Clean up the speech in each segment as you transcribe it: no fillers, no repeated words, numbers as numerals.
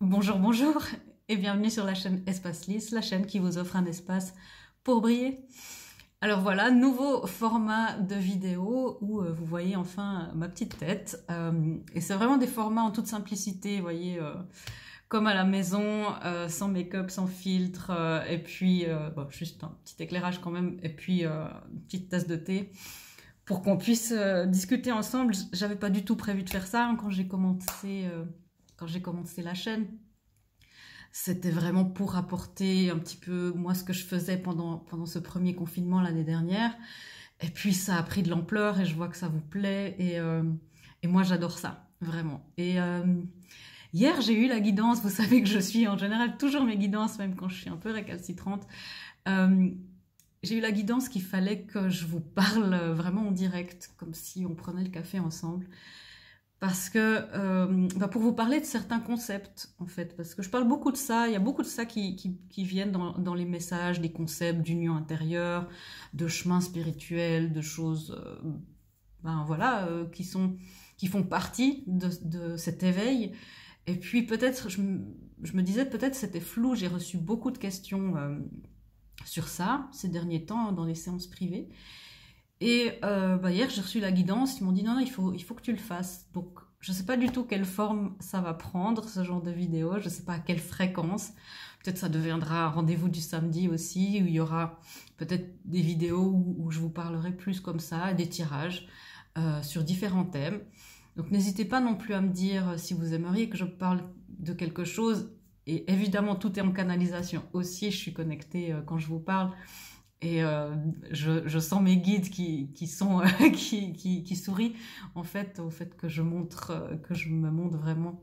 Bonjour, bonjour et bienvenue sur la chaîne Espace Lys, la chaîne qui vous offre un espace pour briller. Alors voilà, nouveau format de vidéo où vous voyez enfin ma petite tête. Et c'est vraiment des formats en toute simplicité, vous voyez, comme à la maison, sans make-up, sans filtre, et puis bon, juste un petit éclairage quand même, et puis une petite tasse de thé pour qu'on puisse discuter ensemble. J'avais pas du tout prévu de faire ça hein, quand j'ai commencé la chaîne. C'était vraiment pour apporter un petit peu moi ce que je faisais pendant ce premier confinement l'année dernière. Et puis ça a pris de l'ampleur et je vois que ça vous plaît et moi j'adore ça, vraiment. Et hier j'ai eu la guidance, vous savez que je suis en général toujours mes guidances, même quand je suis un peu récalcitrante. Euh, j'ai eu la guidance qu'il fallait que je vous parle vraiment en direct, comme si on prenait le café ensemble. Parce que, pour vous parler de certains concepts, en fait, parce que je parle beaucoup de ça, il y a beaucoup de ça qui viennent dans les messages, des concepts d'union intérieure, de chemin spirituel, de choses, voilà, qui font partie de cet éveil. Et puis peut-être, je me disais peut-être c'était flou, j'ai reçu beaucoup de questions sur ça ces derniers temps dans les séances privées. Et hier, j'ai reçu la guidance, ils m'ont dit non, il faut que tu le fasses. Donc, je ne sais pas du tout quelle forme ça va prendre, ce genre de vidéo, je ne sais pas à quelle fréquence. Peut-être ça deviendra un rendez-vous du samedi aussi, où il y aura peut-être des vidéos où je vous parlerai plus comme ça, des tirages sur différents thèmes. Donc, n'hésitez pas non plus à me dire si vous aimeriez que je parle de quelque chose. Et évidemment, tout est en canalisation aussi, je suis connectée quand je vous parle. Et je sens mes guides qui sont qui sourient en fait au fait que je me montre vraiment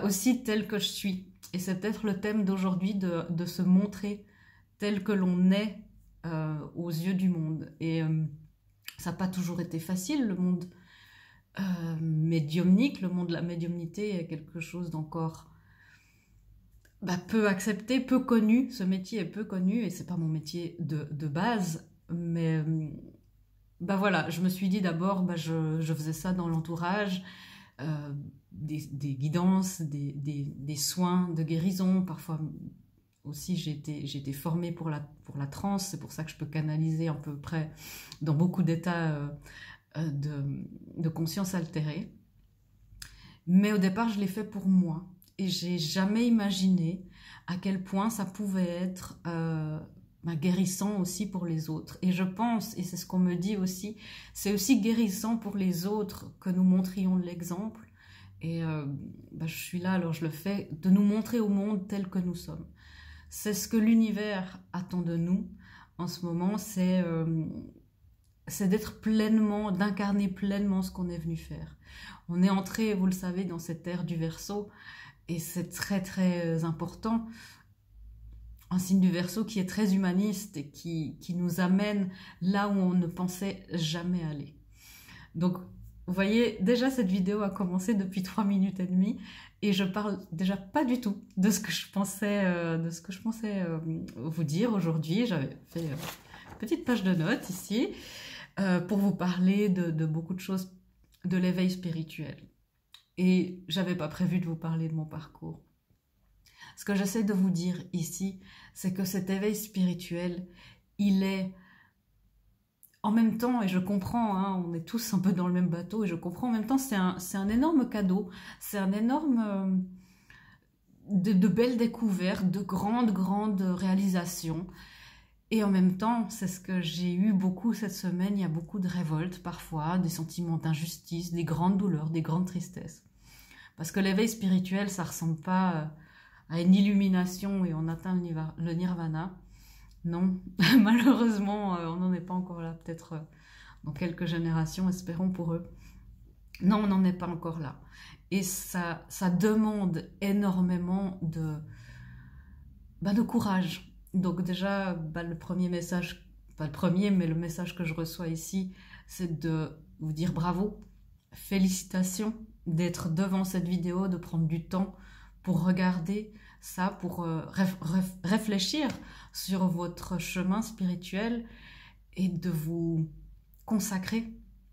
aussi telle que je suis. Et c'est peut-être le thème d'aujourd'hui de se montrer tel que l'on est aux yeux du monde. Et ça n'a pas toujours été facile, le monde médiumnique, le monde de la médiumnité est quelque chose d'encore peu accepté, peu connu. Ce métier est peu connu et c'est pas mon métier de base. Mais voilà, je me suis dit d'abord, je faisais ça dans l'entourage, des guidances, des soins de guérison. Parfois aussi, j'ai été formée pour la transe. C'est pour ça que je peux canaliser à peu près dans beaucoup d'états de conscience altérée. Mais au départ, je l'ai fait pour moi. Et j'ai jamais imaginé à quel point ça pouvait être guérissant aussi pour les autres. Et je pense, et c'est ce qu'on me dit aussi, c'est aussi guérissant pour les autres que nous montrions l'exemple. Et je suis là, alors je le fais, de nous montrer au monde tel que nous sommes. C'est ce que l'univers attend de nous en ce moment, c'est d'être pleinement, d'incarner pleinement ce qu'on est venu faire. On est entré, vous le savez, dans cette ère du Verseau, et c'est très très important. Un signe du Verseau qui est très humaniste et qui nous amène là où on ne pensait jamais aller. Donc, vous voyez, déjà cette vidéo a commencé depuis 3 minutes et demie et je parle déjà pas du tout de ce que je pensais, vous dire aujourd'hui. J'avais fait une petite page de notes ici pour vous parler de beaucoup de choses de l'éveil spirituel. Et j'avais pas prévu de vous parler de mon parcours. Ce que j'essaie de vous dire ici, c'est que cet éveil spirituel, il est en même temps, et je comprends, hein, on est tous un peu dans le même bateau, et je comprends en même temps, c'est un énorme cadeau, c'est un énorme de belles découvertes, de grandes réalisations. Et en même temps, c'est ce que j'ai eu beaucoup cette semaine, il y a beaucoup de révoltes parfois, des sentiments d'injustice, des grandes douleurs, des grandes tristesses. Parce que l'éveil spirituel, ça ne ressemble pas à une illumination et on atteint le nirvana. Non, malheureusement, on n'en est pas encore là, peut-être dans quelques générations, espérons pour eux. Non, on n'en est pas encore là. Et ça demande énormément de courage. Donc déjà, le premier message, pas le premier, mais le message que je reçois ici, c'est de vous dire bravo, félicitations d'être devant cette vidéo, de prendre du temps pour regarder ça, pour réfléchir sur votre chemin spirituel et de vous consacrer,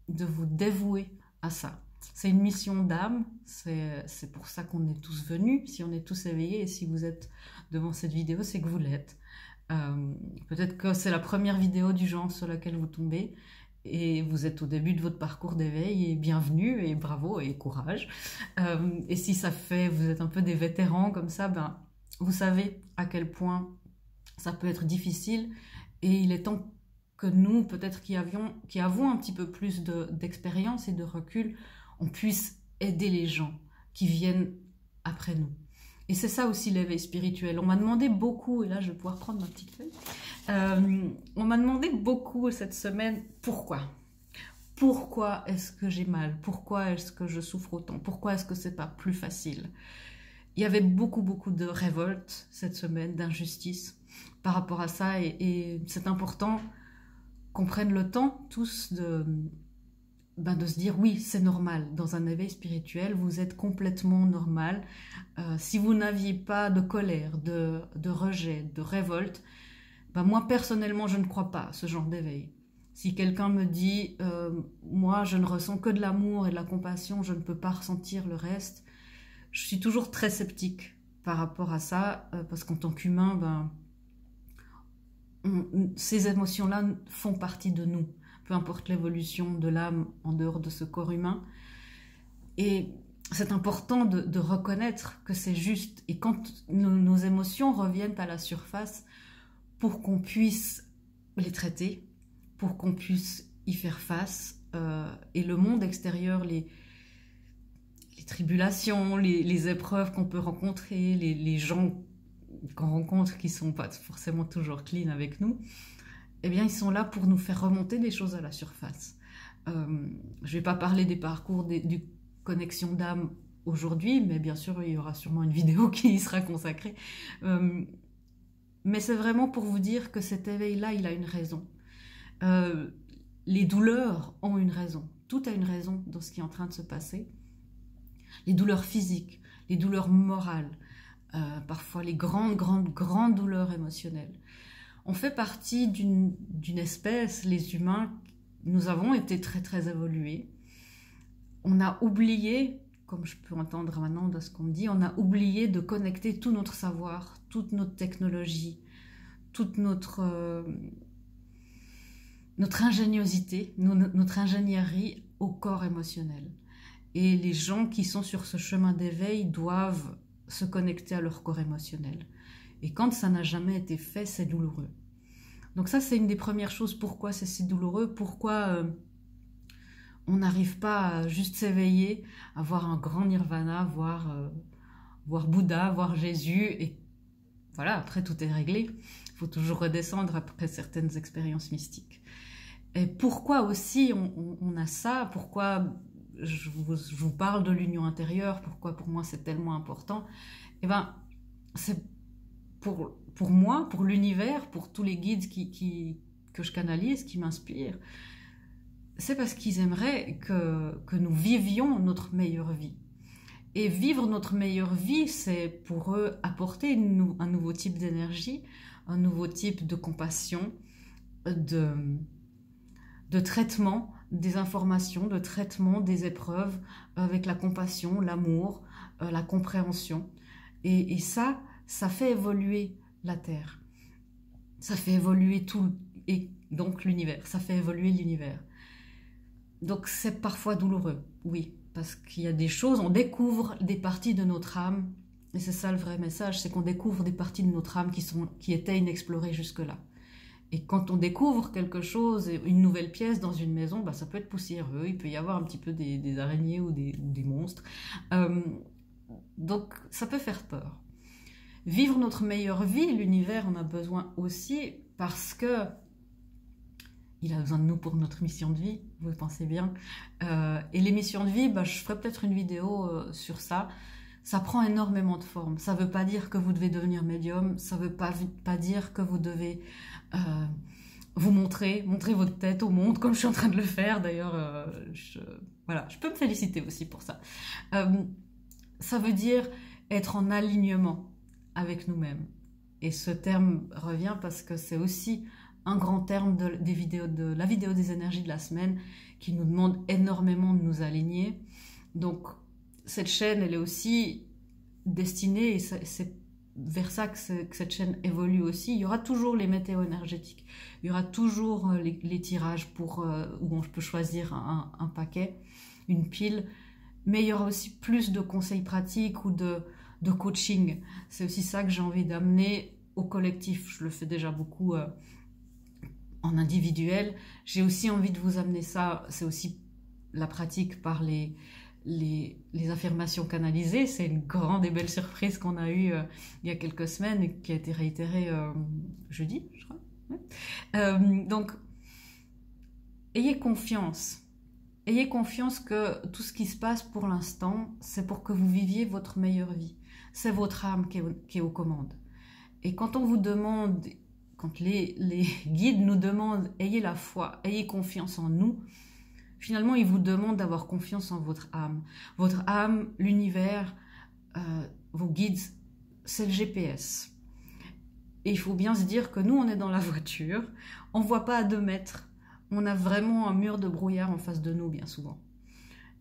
de vous dévouer à ça. C'est une mission d'âme, c'est pour ça qu'on est tous venus, si on est tous éveillés, et si vous êtes devant cette vidéo, c'est que vous l'êtes. Peut-être que c'est la première vidéo du genre sur laquelle vous tombez, et vous êtes au début de votre parcours d'éveil, et bienvenue, et bravo, et courage. Et si ça fait, vous êtes un peu des vétérans comme ça, ben, vous savez à quel point ça peut être difficile, et il est temps que nous, peut-être qui avons un petit peu plus d'expérience et de recul, on puisse aider les gens qui viennent après nous. Et c'est ça aussi l'éveil spirituel. On m'a demandé beaucoup, et là je vais pouvoir prendre ma petite feuille, on m'a demandé beaucoup cette semaine, pourquoi ? Pourquoi est-ce que j'ai mal ? Pourquoi est-ce que je souffre autant ? Pourquoi est-ce que c'est pas plus facile ? Il y avait beaucoup de révolte cette semaine, d'injustice par rapport à ça, et c'est important qu'on prenne le temps tous de se dire oui, c'est normal. Dans un éveil spirituel, vous êtes complètement normal. Si vous n'aviez pas de colère, de rejet, de révolte, moi personnellement, je ne crois pas à ce genre d'éveil. Si quelqu'un me dit moi, je ne ressens que de l'amour et de la compassion, je ne peux pas ressentir le reste, je suis toujours très sceptique par rapport à ça, parce qu'en tant qu'humain, ces émotions-là font partie de nous, peu importe l'évolution de l'âme en dehors de ce corps humain. Et c'est important de reconnaître que c'est juste. Et quand nos émotions reviennent à la surface, pour qu'on puisse les traiter, pour qu'on puisse y faire face, et le monde extérieur, les tribulations, les épreuves qu'on peut rencontrer, les gens qu'on rencontre qui ne sont pas forcément toujours clean avec nous, eh bien, ils sont là pour nous faire remonter des choses à la surface. Je ne vais pas parler des parcours du connexion d'âme aujourd'hui, mais bien sûr, il y aura sûrement une vidéo qui y sera consacrée. Mais c'est vraiment pour vous dire que cet éveil-là, il a une raison. Les douleurs ont une raison. Tout a une raison dans ce qui est en train de se passer. Les douleurs physiques, les douleurs morales, parfois les grandes douleurs émotionnelles. On fait partie d'une espèce, les humains, nous avons été très évolués. On a oublié, comme je peux entendre maintenant de ce qu'on dit, on a oublié de connecter tout notre savoir, toute notre technologie, toute notre ingéniosité, notre ingénierie au corps émotionnel. Et les gens qui sont sur ce chemin d'éveil doivent se connecter à leur corps émotionnel. Et quand ça n'a jamais été fait, c'est douloureux. Donc ça, c'est une des premières choses. Pourquoi c'est si douloureux ? Pourquoi on n'arrive pas à juste s'éveiller, à voir un grand nirvana, voir Bouddha, voir Jésus, et voilà, après tout est réglé. Il faut toujours redescendre après certaines expériences mystiques. Et pourquoi aussi on a ça ? Pourquoi je vous parle de l'union intérieure ? Pourquoi pour moi c'est tellement important ? Eh bien, c'est pour moi, pour l'univers, pour tous les guides que je canalise, qui m'inspirent, c'est parce qu'ils aimeraient que nous vivions notre meilleure vie. Et vivre notre meilleure vie, c'est pour eux apporter un nouveau type d'énergie, un nouveau type de compassion, de traitement des informations, de traitement des épreuves, avec la compassion, l'amour, la compréhension. Et ça fait évoluer la Terre. Ça fait évoluer tout, et donc l'univers. Ça fait évoluer l'univers. Donc c'est parfois douloureux, oui, parce qu'il y a des choses, on découvre des parties de notre âme, et c'est ça le vrai message, c'est qu'on découvre des parties de notre âme qui étaient inexplorées jusque-là. Et quand on découvre quelque chose, une nouvelle pièce dans une maison, ça peut être poussiéreux, il peut y avoir un petit peu des araignées ou des monstres. Donc ça peut faire peur. Vivre notre meilleure vie, l'univers en a besoin aussi, parce que il a besoin de nous pour notre mission de vie, vous le pensez bien. Et les missions de vie, je ferai peut-être une vidéo sur ça. Ça prend énormément de formes. Ça ne veut pas dire que vous devez devenir médium, ça ne veut pas dire que vous devez vous montrer votre tête au monde, comme je suis en train de le faire. D'ailleurs, je peux me féliciter aussi pour ça. Ça veut dire être en alignement avec nous-mêmes. Et ce terme revient parce que c'est aussi un grand terme de la vidéo des énergies de la semaine qui nous demande énormément de nous aligner. Donc, cette chaîne, elle est aussi destinée, et c'est vers ça que cette chaîne évolue aussi. Il y aura toujours les météos énergétiques, il y aura toujours les tirages où on peut choisir un paquet, une pile, mais il y aura aussi plus de conseils pratiques ou de coaching. C'est aussi ça que j'ai envie d'amener au collectif. Je le fais déjà beaucoup en individuel. J'ai aussi envie de vous amener ça, c'est aussi la pratique par les affirmations canalisées. C'est une grande et belle surprise qu'on a eue il y a quelques semaines et qui a été réitérée jeudi, je crois. Ouais. Donc, ayez confiance. Ayez confiance que tout ce qui se passe pour l'instant, c'est pour que vous viviez votre meilleure vie. C'est votre âme qui est aux commandes. Et quand on vous demande, quand les guides nous demandent « ayez la foi, ayez confiance en nous », finalement, ils vous demandent d'avoir confiance en votre âme. Votre âme, l'univers, vos guides, c'est le GPS. Et il faut bien se dire que nous, on est dans la voiture, on ne voit pas à 2 mètres, on a vraiment un mur de brouillard en face de nous, bien souvent.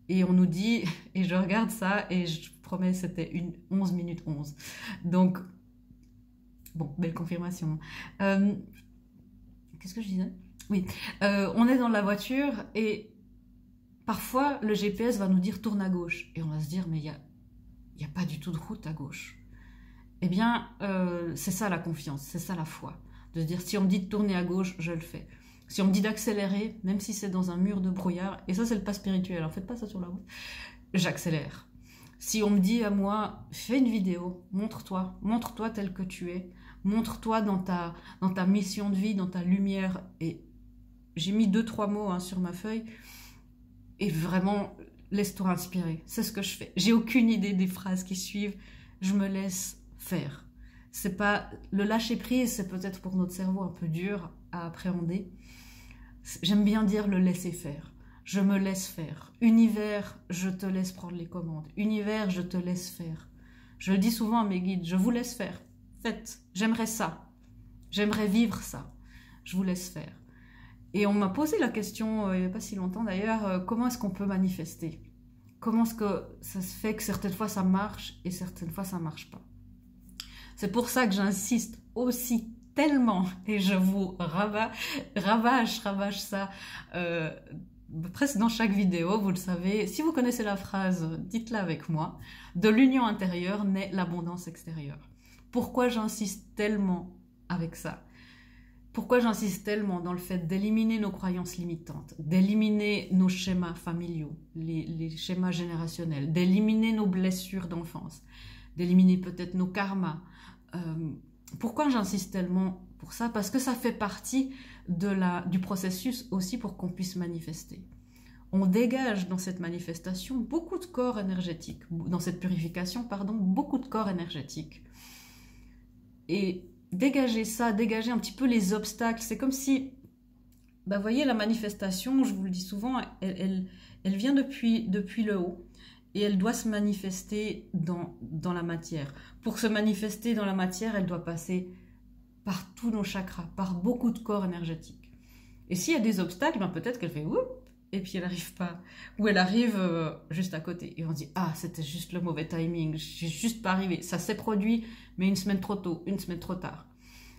Et on nous dit, et je regarde ça, et je promets, c'était 11 minutes 11. Donc, bon, belle confirmation. Qu'est-ce que je disais? Oui, on est dans la voiture, et parfois, le GPS va nous dire « tourne à gauche ». Et on va se dire « mais il y a pas du tout de route à gauche ». Eh bien, c'est ça la confiance, c'est ça la foi. De se dire « si on me dit de tourner à gauche, je le fais ». Si on me dit d'accélérer, même si c'est dans un mur de brouillard, et ça c'est le pas spirituel, alors faites pas ça sur la route, j'accélère. Si on me dit à moi « fais une vidéo, montre-toi tel que tu es, montre-toi dans ta mission de vie, dans ta lumière ». Et j'ai mis 2-3 mots sur ma feuille, et vraiment, laisse-toi inspirer. C'est ce que je fais. J'ai aucune idée des phrases qui suivent. Je me laisse faire. C'est pas le lâcher prise, c'est peut-être pour notre cerveau un peu dur à appréhender. J'aime bien dire le laisser faire. Je me laisse faire. Univers, je te laisse prendre les commandes. Univers, je te laisse faire. Je le dis souvent à mes guides, je vous laisse faire. Faites. J'aimerais ça. J'aimerais vivre ça. Je vous laisse faire. Et on m'a posé la question, il n'y a pas si longtemps d'ailleurs, comment est-ce qu'on peut manifester? Comment est-ce que ça se fait que certaines fois ça marche et certaines fois ça ne marche pas? C'est pour ça que j'insiste aussi tellement, et je vous ravage ça presque dans chaque vidéo, vous le savez. Si vous connaissez la phrase, dites-la avec moi, de l'union intérieure naît l'abondance extérieure. Pourquoi j'insiste tellement avec ça? Pourquoi j'insiste tellement dans le fait d'éliminer nos croyances limitantes, d'éliminer nos schémas familiaux, les schémas générationnels, d'éliminer nos blessures d'enfance, d'éliminer peut-être nos karmas. Pourquoi j'insiste tellement pour ça? Parce que ça fait partie du processus aussi pour qu'on puisse manifester. On dégage dans cette manifestation beaucoup de corps énergétiques, dans cette purification, pardon, beaucoup de corps énergétiques. Et dégager ça, dégager un petit peu les obstacles. C'est comme si, vous voyez, la manifestation, je vous le dis souvent, elle vient depuis le haut et elle doit se manifester dans la matière. Pour se manifester dans la matière, elle doit passer par tous nos chakras, par beaucoup de corps énergétiques. Et s'il y a des obstacles, peut-être qu'elle fait oup, et puis elle n'arrive pas. Ou elle arrive juste à côté. Et on dit, ah, c'était juste le mauvais timing, j'ai juste pas arrivé. Ça s'est produit, mais une semaine trop tôt, une semaine trop tard.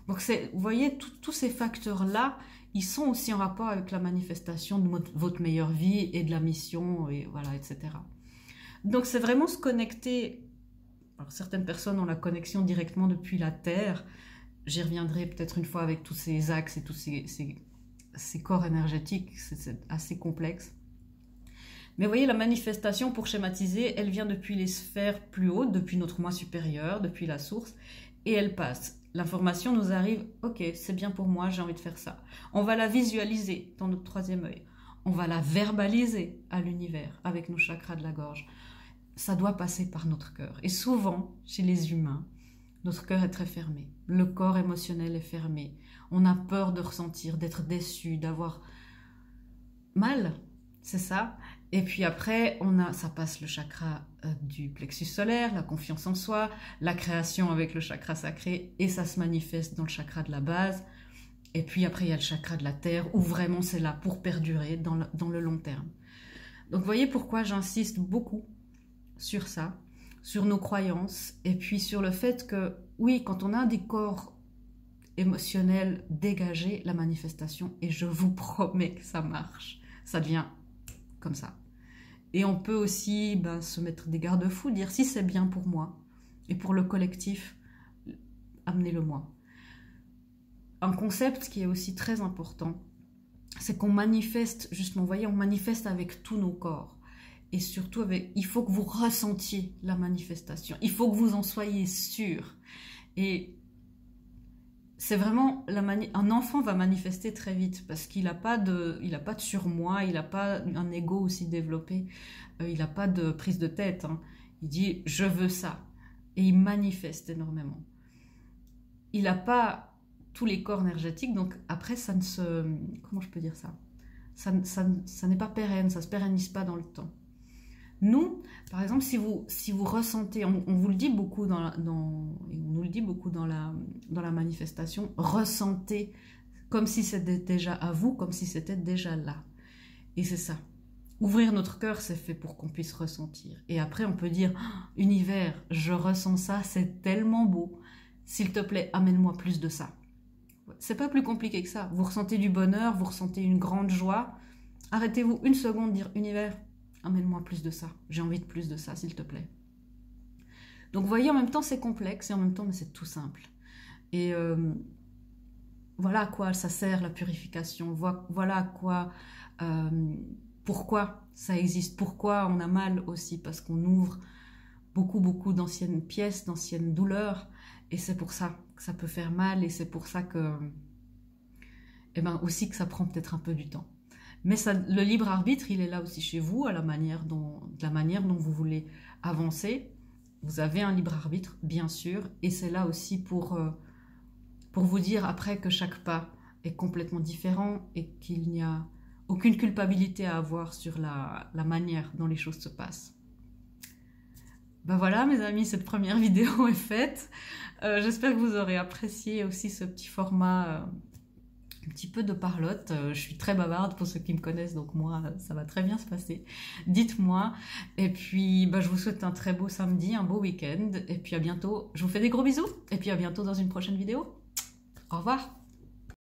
Donc vous voyez, tous ces facteurs-là, ils sont aussi en rapport avec la manifestation de votre meilleure vie et de la mission, et voilà, etc. Donc c'est vraiment se connecter. Alors certaines personnes ont la connexion directement depuis la Terre. J'y reviendrai peut-être une fois avec tous ces axes et tous ces corps énergétiques, c'est assez complexe. Mais vous voyez, la manifestation, pour schématiser, elle vient depuis les sphères plus hautes, depuis notre moi supérieur, depuis la source, et elle passe. L'information nous arrive, ok, c'est bien pour moi, j'ai envie de faire ça. On va la visualiser dans notre 3e œil. On va la verbaliser à l'univers, avec nos chakras de la gorge. Ça doit passer par notre cœur. Et souvent, chez les humains, notre cœur est très fermé. Le corps émotionnel est fermé. On a peur de ressentir, d'être déçu, d'avoir mal, c'est ça. Et puis après, ça passe le chakra du plexus solaire, la confiance en soi, la création avec le chakra sacré, et ça se manifeste dans le chakra de la base. Et puis après, il y a le chakra de la terre, où vraiment c'est là pour perdurer dans le long terme. Donc, vous voyez pourquoi j'insiste beaucoup sur ça, sur nos croyances, et puis sur le fait que, oui, quand on a des corps émotionnels dégagés, la manifestation, et je vous promets que ça marche, ça devient comme ça. Et on peut aussi se mettre des garde-fous, dire si c'est bien pour moi, et pour le collectif, amenez-le moi. Un concept qui est aussi très important, c'est qu'on manifeste, justement, vous voyez, on manifeste avec tous nos corps. Et surtout, il faut que vous ressentiez la manifestation. Il faut que vous en soyez sûr. Et c'est vraiment, un enfant va manifester très vite parce qu'il n'a pas de surmoi, il n'a pas un ego aussi développé, il n'a pas de prise de tête. Hein. Il dit « je veux ça ». Et il manifeste énormément. Il n'a pas tous les corps énergétiques, donc après, ça ne se... Comment je peux dire ça ? Ça n'est pas pérenne, ça ne se pérennise pas dans le temps. Nous, par exemple, si vous ressentez, on vous le dit beaucoup et on nous le dit beaucoup dans la manifestation, ressentez comme si c'était déjà à vous, comme si c'était déjà là. Et c'est ça. Ouvrir notre cœur, c'est fait pour qu'on puisse ressentir. Et après, on peut dire, oh, univers, je ressens ça, c'est tellement beau. S'il te plaît, amène-moi plus de ça. C'est pas plus compliqué que ça. Vous ressentez du bonheur, vous ressentez une grande joie. Arrêtez-vous une seconde, dire, univers, amène-moi plus de ça. J'ai envie de plus de ça, s'il te plaît. Donc, vous voyez, en même temps, c'est complexe et en même temps, c'est tout simple. Et voilà à quoi ça sert, la purification. Voilà à quoi... pourquoi ça existe, pourquoi on a mal aussi, parce qu'on ouvre beaucoup d'anciennes pièces, d'anciennes douleurs, et c'est pour ça que ça peut faire mal, et c'est pour ça que, aussi que ça prend peut-être un peu du temps. Mais ça, le libre arbitre, il est là aussi chez vous, de la manière dont vous voulez avancer. Vous avez un libre arbitre, bien sûr, et c'est là aussi pour vous dire après que chaque pas est complètement différent et qu'il n'y a aucune culpabilité à avoir sur la manière dont les choses se passent. Ben voilà, mes amis, cette première vidéo est faite. J'espère que vous aurez apprécié aussi ce petit format, un petit peu de parlotte. Je suis très bavarde pour ceux qui me connaissent, donc moi, ça va très bien se passer. Dites-moi. Et puis, je vous souhaite un très beau samedi, un beau week-end. Et puis à bientôt. Je vous fais des gros bisous. Et puis à bientôt dans une prochaine vidéo. Au revoir.